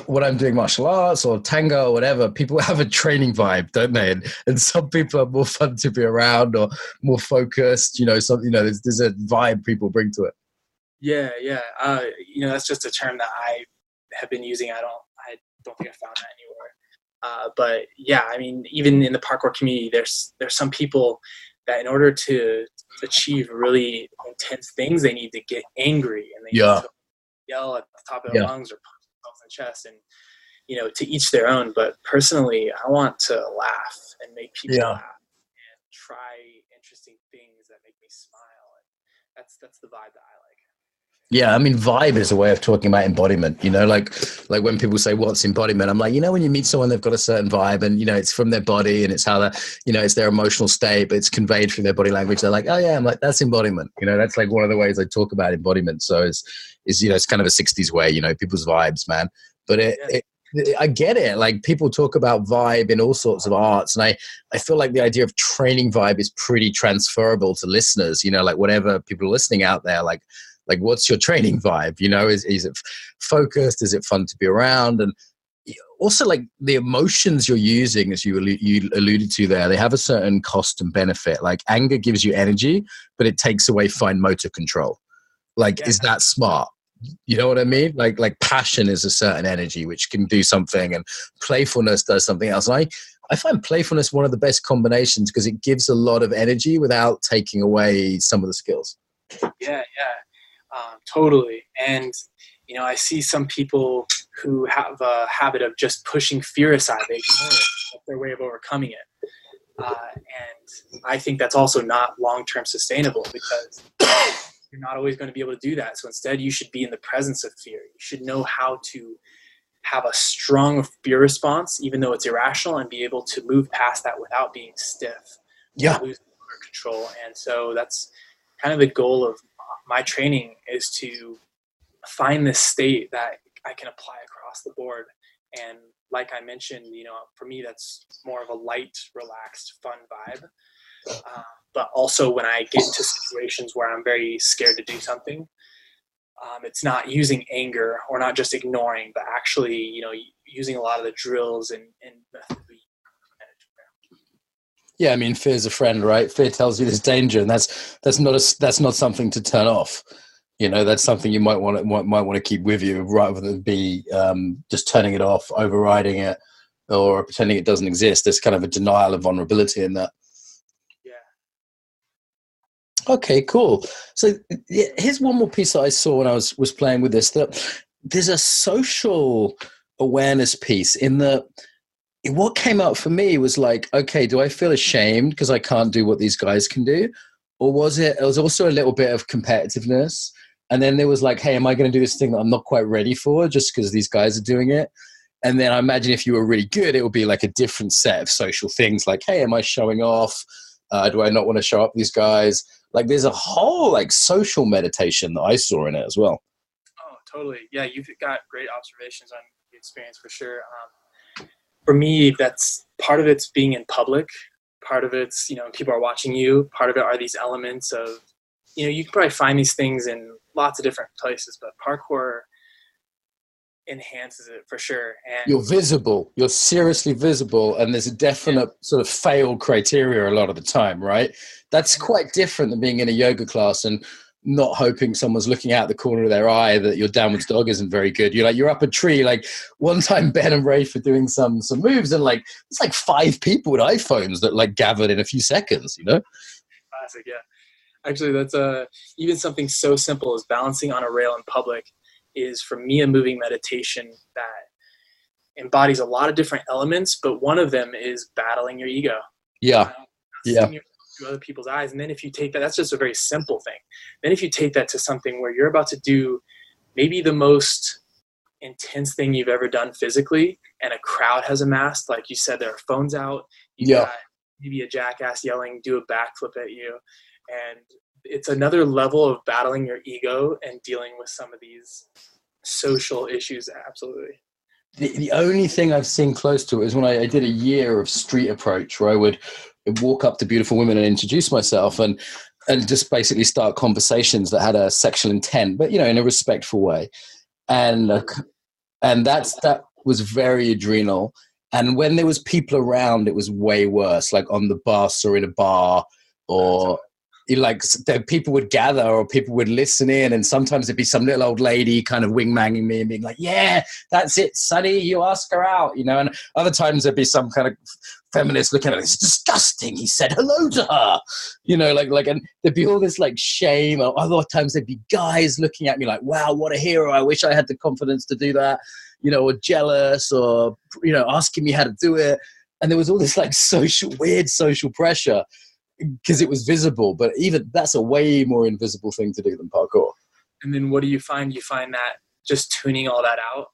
when I'm doing martial arts or tango or whatever, people have a training vibe, don't they? And some people are more fun to be around or more focused. There's a vibe people bring to it. Yeah. That's just a term that I have been using. I don't think I found that anywhere. But yeah, I mean, even in the parkour community, there's some people that in order to achieve really intense things, they need to get angry, and they need to yell at the top of their lungs or punch themselves in the chest, and to each their own. But personally, I want to laugh and make people laugh and try interesting things that make me smile. And that's the vibe that I like. Yeah, I mean, vibe is a way of talking about embodiment, like when people say, what's embodiment? I'm like, when you meet someone, they've got a certain vibe, and, it's from their body, and it's how it's their emotional state, but it's conveyed through their body language. They're like, oh yeah, I'm like, that's embodiment. That's like one of the ways I talk about embodiment. So it's kind of a 60s way, people's vibes, man. But I get it. Like, people talk about vibe in all sorts of arts. And I feel like the idea of training vibe is pretty transferable to listeners, like whatever people are listening out there, like what's your training vibe? Is it focused? Is it fun to be around? And also, like, the emotions you're using, as you alluded to there, they have a certain cost and benefit. Like, anger gives you energy, but it takes away fine motor control. Like, is that smart? You know what I mean? Like passion is a certain energy which can do something, and playfulness does something else. And I find playfulness one of the best combinations because it gives a lot of energy without taking away some of the skills. Yeah. Totally. And, I see some people who have a habit of just pushing fear aside. They ignore it. That's their way of overcoming it. And I think that's also not long-term sustainable, because you're not always going to be able to do that. So instead, you should be in the presence of fear. You should know how to have a strong fear response, even though it's irrational, and be able to move past that without being stiff. Yeah. Losing control. And so that's kind of the goal of my training, is to find this state that I can apply across the board. And like I mentioned, for me, that's more of a light, relaxed, fun vibe. But also when I get into situations where I'm very scared to do something, it's not using anger or not just ignoring, but actually, using a lot of the drills and methods. Yeah, I mean, fear's a friend, right? Fear tells you there's danger, and that's not something to turn off. That's something you might want to keep with you, rather than be just turning it off, overriding it, or pretending it doesn't exist. There's kind of a denial of vulnerability in that. Yeah. Okay, cool. So here's one more piece that I saw when I was playing with this. That there's a social awareness piece in that what came up for me was like, okay, do I feel ashamed because I can't do what these guys can do? Or was it was also a little bit of competitiveness. And then there was like, hey, am I going to do this thing that I'm not quite ready for just because these guys are doing it? And then I imagine if you were really good, it would be like a different set of social things like, hey, am I showing off? Do I not want to show up these guys? Like there's a whole like social meditation that I saw in it as well. Oh, totally. Yeah, you've got great observations on the experience for sure. For me, that's part of it's being in public. Part of it's, people are watching you. Part of it are these elements of, you can probably find these things in lots of different places, but parkour enhances it for sure. And You're visible. You're seriously visible, and there's a definite sort of fail criteria a lot of the time, right? That's quite different than being in a yoga class and not hoping someone's looking out the corner of their eye that your downwards dog isn't very good. You're up a tree. Like one time Ben and Rafe were doing some moves, and like it's like 5 people with iPhones that like gathered in a few seconds, Classic, yeah. Actually, that's even something so simple as balancing on a rail in public is for me a moving meditation that embodies a lot of different elements, but one of them is battling your ego. Yeah. Yeah. To other people's eyes. And then if you take that, that's just a very simple thing. Then if you take that to something where you're about to do maybe the most intense thing you've ever done physically, and a crowd has amassed, like you said, there are phones out, you got maybe a jackass yelling, do a backflip at you. And it's another level of battling your ego and dealing with some of these social issues. Absolutely. The only thing I've seen close to it is when I did a year of street approach where I would walk up to beautiful women and introduce myself and just basically start conversations that had a sexual intent, but, in a respectful way. And that was very adrenal. And when there was people around, it was way worse, like on the bus or in a bar or people would gather or people would listen in, and sometimes it'd be some little old lady kind of wing-manging me and being like, yeah, that's it, Sonny, you ask her out, and other times there'd be some kind of feminist looking at it, it's disgusting, he said hello to her, and there'd be all this like shame, or other times there'd be guys looking at me like, wow, what a hero, I wish I had the confidence to do that, or jealous, or asking me how to do it. And there was all this like weird social pressure because it was visible, but even that's a way more invisible thing to do than parkour. And then what do you find? You find that just tuning all that out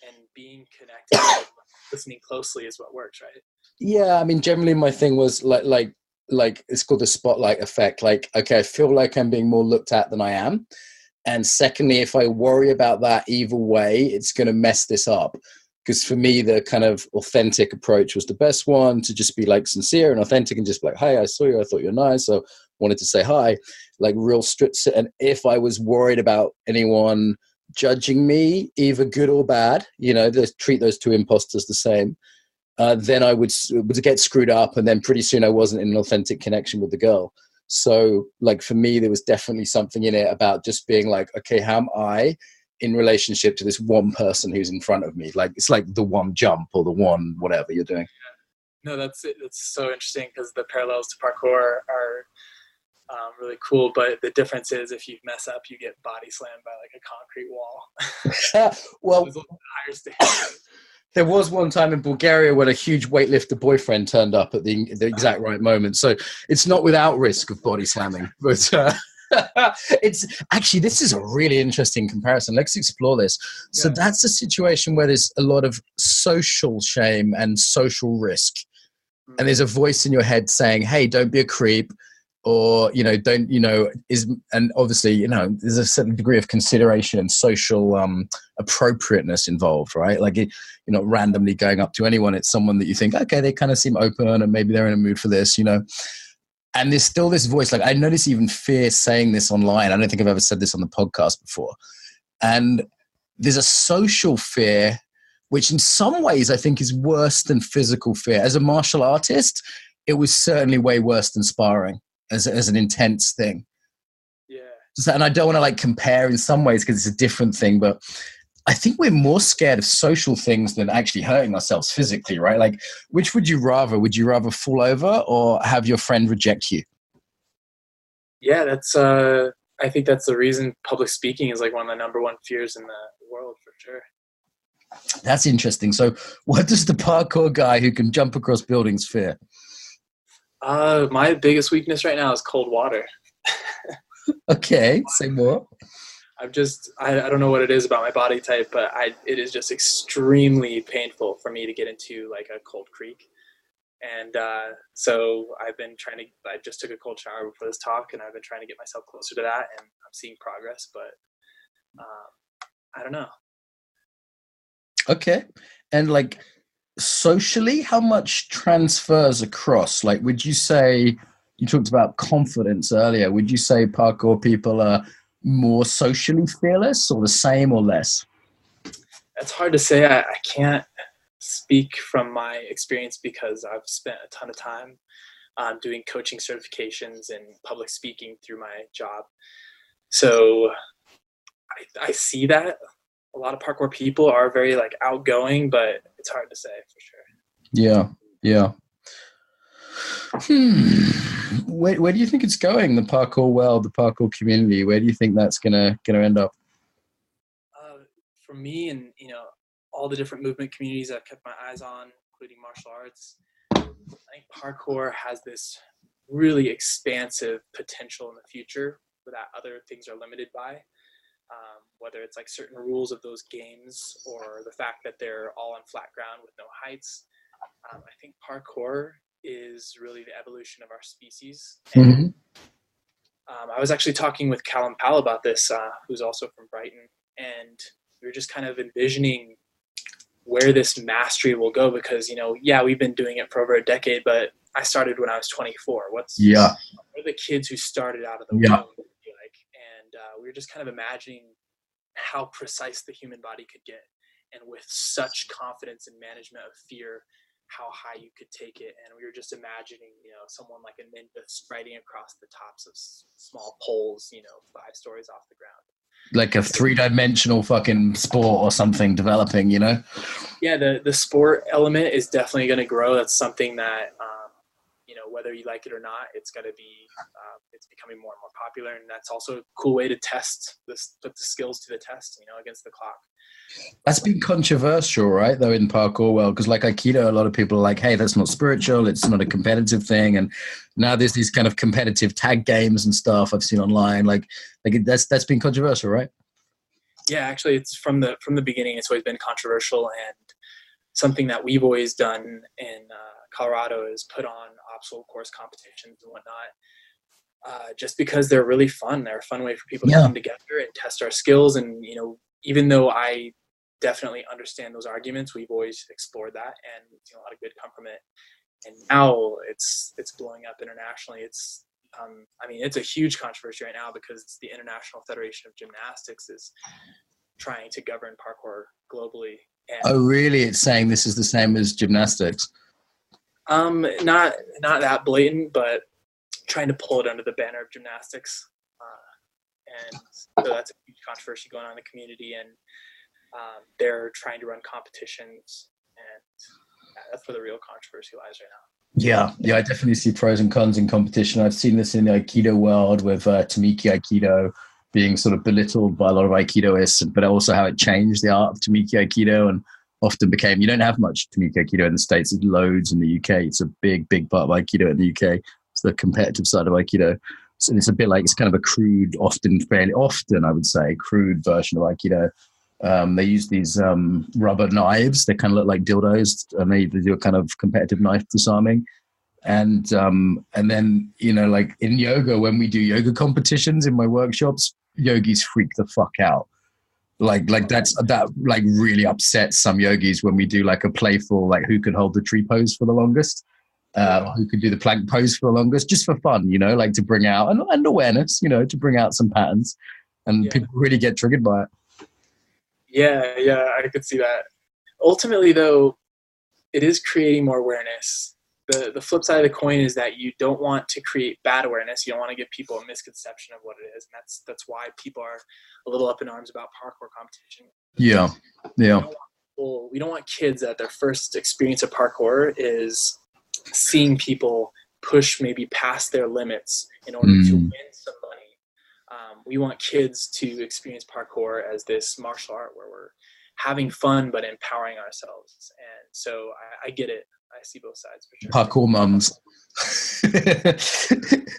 and being connected, listening closely is what works, right? Yeah, I mean, generally my thing was like it's called the spotlight effect. Like, okay, I feel like I'm being more looked at than I am. And secondly, if I worry about that either way, it's going to mess this up. Because for me, the kind of authentic approach was the best one, to just be like sincere and authentic and just be like, hey, I saw you, I thought you're nice, so wanted to say hi, like real strict. And if I was worried about anyone judging me, either good or bad, treat those 2 imposters the same, then I would get screwed up. And then pretty soon I wasn't in an authentic connection with the girl. So like for me, there was definitely something in it about just being like, okay, how am I in relationship to this one person who's in front of me? Like it's like the one jump or the one whatever you're doing. No, that's it. That's so interesting because the parallels to parkour are really cool, but the difference is if you mess up, you get body slammed by like a concrete wall. Well, there was one time in Bulgaria when a huge weightlifter boyfriend turned up at the exact right moment, so it's not without risk of body slamming, but it's actually, this is a really interesting comparison. Let's explore this. So that's a situation where there's a lot of social shame and social risk, and there's a voice in your head saying, hey, don't be a creep, or don't, and obviously there's a certain degree of consideration and social appropriateness involved, right? Like you're not randomly going up to anyone. It's someone that you think, okay, they kind of seem open and maybe they're in a mood for this, And there's still this voice, like I notice even fear saying this online. I don't think I've ever said this on the podcast before. And there's a social fear, which in some ways I think is worse than physical fear. As a martial artist, it was certainly way worse than sparring as an intense thing. Yeah. And I don't want to like compare in some ways because it's a different thing, but I think we're more scared of social things than actually hurting ourselves physically, right? Like, which would you rather? Would you rather fall over or have your friend reject you? Yeah, that's, I think that's the reason public speaking is like one of the number 1 fears in the world for sure. That's interesting. So what does the parkour guy who can jump across buildings fear? My biggest weakness right now is cold water. Okay, say more. I don't know what it is about my body type, but it is just extremely painful for me to get into like a cold creek. And so I just took a cold shower before this talk, and I've been trying to get myself closer to that, and I'm seeing progress, but I don't know. Okay. And like socially, how much transfers across? Like, would you say, you talked about confidence earlier, would you say parkour people are more socially fearless or the same or less? It's hard to say. I can't speak from my experience because I've spent a ton of time doing coaching certifications and public speaking through my job. So I see that a lot of parkour people are very like outgoing, but it's hard to say for sure. Yeah. Yeah. Where do you think it's going? The parkour world, the parkour community. Where do you think that's gonna end up? For me, and all the different movement communities I've kept my eyes on, including martial arts, I think parkour has this really expansive potential in the future that other things are limited by. Whether it's like certain rules of those games or the fact that they're all on flat ground with no heights. I think parkour is really the evolution of our species. And I was actually talking with Callum Powell about this, who's also from Brighton, and we were just kind of envisioning where this mastery will go because, we've been doing it for over a decade, but I started when I was 24. What are the kids who started out of the womb be like? And we were just kind of imagining how precise the human body could get, and with such confidence and management of fear, how high you could take it. And we were just imagining, someone like a ninja striding across the tops of small poles, 5 stories off the ground. Like a 3-dimensional fucking sport or something developing, Yeah, the sport element is definitely going to grow. That's something that, whether you like it or not, it's going to be, it's becoming more and more popular. And that's also a cool way to put the skills to the test, against the clock. That's been controversial, right, though, in parkour world, because like Aikido, a lot of people are like, hey, that's not spiritual, it's not a competitive thing. And now there's these kind of competitive tag games and stuff I've seen online. Like that's been controversial, right? Yeah, actually, it's from the beginning, it's always been controversial, and something that we've always done in Colorado is put on obstacle course competitions and whatnot, just because they're really fun. They're a fun way for people to come together and test our skills. And, even though I definitely understand those arguments, we've always explored that and seen a lot of good come from it. And now it's blowing up internationally. It's it's a huge controversy right now because the International Federation of Gymnastics is trying to govern parkour globally. And, oh, really? It's saying this is the same as gymnastics? Not that blatant, but trying to pull it under the banner of gymnastics. And so that's a huge controversy going on in the community, and they're trying to run competitions, and that's where the real controversy lies right now. Yeah, I definitely see pros and cons in competition. I've seen this in the Aikido world with Tamiki Aikido being sort of belittled by a lot of Aikidoists, but also how it changed the art of Tamiki Aikido and often became, you don't have much Tamiki Aikido in the States, it's loads in the UK. It's a big part of Aikido in the UK. It's the competitive side of Aikido. So it's a bit like, it's kind of a crude, fairly often, I would say, crude version of Aikido. They use these rubber knives. They kind of look like dildos, and they do a kind of competitive knife disarming. And then, like in yoga, when we do yoga competitions in my workshops, yogis freak the fuck out. Like that really upsets some yogis when we do like a playful, like who can hold the tree pose for the longest. Who could do the plank pose for the longest, just for fun, like to bring out and awareness, to bring out some patterns, and people really get triggered by it. Yeah, I could see that. Ultimately, though, it is creating more awareness. The flip side of the coin is that you don't want to create bad awareness. You don't want to give people a misconception of what it is, and that's why people are a little up in arms about parkour competition. Yeah. We don't want kids that their first experience of parkour is seeing people push maybe past their limits in order to win some money. We want kids to experience parkour as this martial art where we're having fun, but empowering ourselves. And so I get it. I see both sides for sure. Parkour mums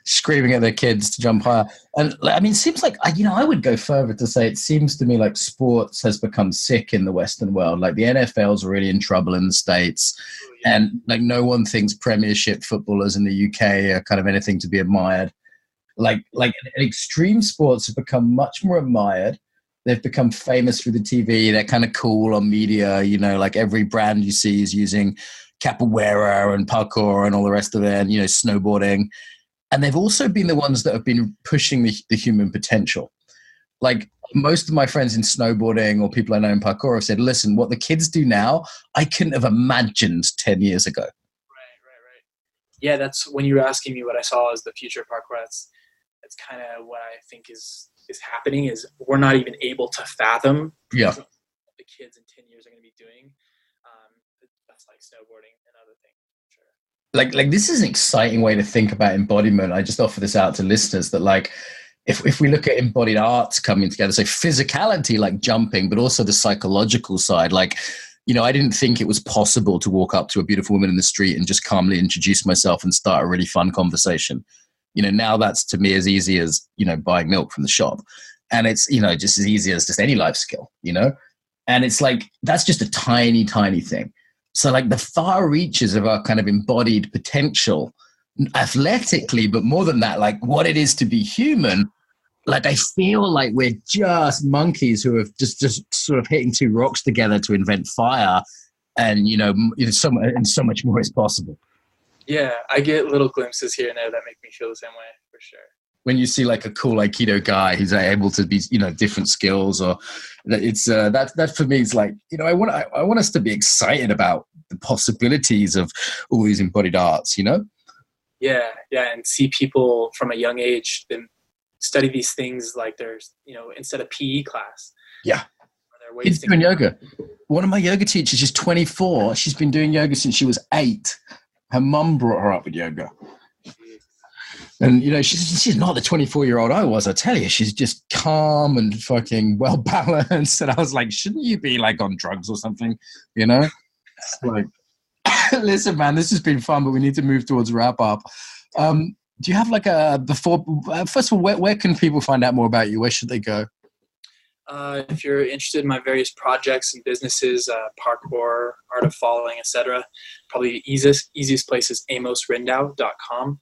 screaming at their kids to jump higher. And I mean, it seems like, I would go further to say it seems to me like sports has become sick in the Western world. Like the NFL's really in trouble in the States. And like no one thinks Premiership footballers in the UK are kind of anything to be admired. Like extreme sports have become much more admired. They've become famous through the TV. They're kind of cool on media. Like every brand you see is using capoeira and parkour and all the rest of it, and snowboarding. And they've also been the ones that have been pushing the human potential. Like most of my friends in snowboarding or people I know in parkour have said, listen, what the kids do now, I couldn't have imagined 10 years ago. Right. Yeah, that's when you were asking me what I saw as the future of parkour. That's kind of what I think is happening. Is we're not even able to fathom what the kids in 10 years are going to be doing. That's like snowboarding and other things. Sure. Like this is an exciting way to think about embodiment. I just offer this out to listeners that like, if we look at embodied arts coming together, so physicality like jumping, but also the psychological side, like, I didn't think it was possible to walk up to a beautiful woman in the street and just calmly introduce myself and start a really fun conversation. Now that's to me as easy as, buying milk from the shop. And it's, just as easy as just any life skill, and it's like, that's just a tiny, tiny thing. So like the far reaches of our kind of embodied potential athletically, but more than that, like what it is to be human. Like I feel like we're just monkeys who have just sort of hitting two rocks together to invent fire, and so much more is possible. Yeah, I get little glimpses here and there that make me feel the same way for sure. When you see like a cool Aikido guy who's able to be different skills, or it's that for me is like I want us to be excited about the possibilities of all these embodied arts. Yeah, and see people from a young age then study these things like there's, instead of PE class. Yeah. Kids doing yoga. One of my yoga teachers, she's 24. She's been doing yoga since she was 8. Her mum brought her up with yoga. And, she's not the 24-year-old I was, I tell you. She's just calm and fucking well-balanced. And I was like, shouldn't you be like on drugs or something? It's like, listen, man, this has been fun, but we need to move towards wrap up. Do you have like first of all, where can people find out more about you? Where should they go? If you're interested in my various projects and businesses, parkour, art of falling, etc., probably the easiest place is amosrendao.com.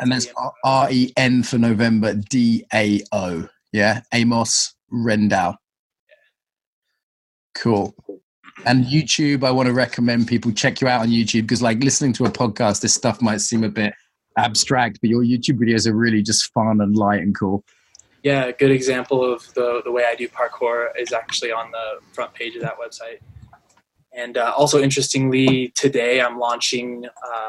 And that's REN for November, DAO. Yeah, Amos Rendao. Cool. And YouTube, I want to recommend people check you out on YouTube, because like listening to a podcast, this stuff might seem a bit abstract, but your YouTube videos are really just fun and light and cool. Yeah, a good example of the way I do parkour is actually on the front page of that website. And also interestingly, today I'm launching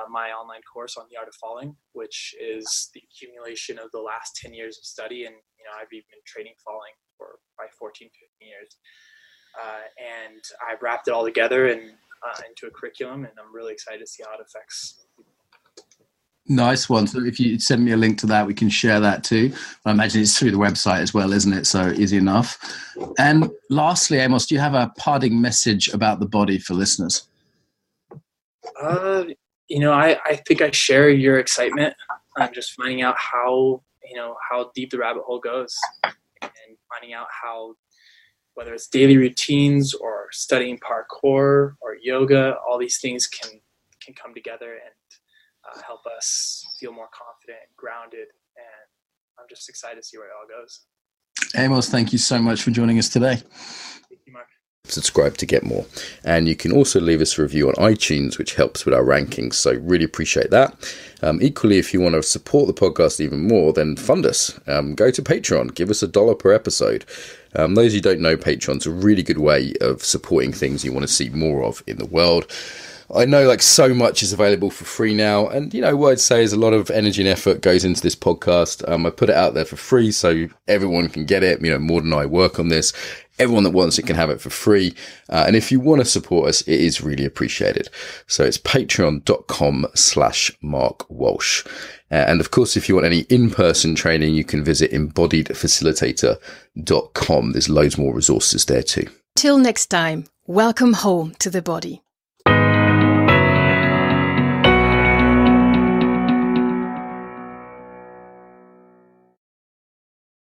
my online course on the art of falling, which is the accumulation of the last 10 years of study. And, I've even been training falling for probably 14, 15 years. And I've wrapped it all together and into a curriculum, and I'm really excited to see how it affects people. Nice one. So if you send me a link to that, we can share that too. I imagine it's through the website as well, isn't it? So easy enough. And lastly, Amos, do you have a parting message about the body for listeners? I think I share your excitement on just finding out how deep the rabbit hole goes, and finding out how, whether it's daily routines or studying parkour or yoga, all these things can come together and help us feel more confident and grounded. And I'm just excited to see where it all goes. Amos, thank you so much for joining us today. Thank you, Mark. Subscribe to get more. And you can also leave us a review on iTunes, which helps with our rankings. So really appreciate that. Equally, if you want to support the podcast even more, then fund us. Go to Patreon. Give us $1 per episode. Those who don't know, Patreon's a really good way of supporting things you want to see more of in the world. I know like so much is available for free now. And, what I'd say is a lot of energy and effort goes into this podcast. I put it out there for free so everyone can get it. Maud and I work on this. Everyone that wants it can have it for free. And if you want to support us, it is really appreciated. So it's patreon.com/Mark Walsh. And of course, if you want any in-person training, you can visit embodiedfacilitator.com. There's loads more resources there too. Till next time, welcome home to the body.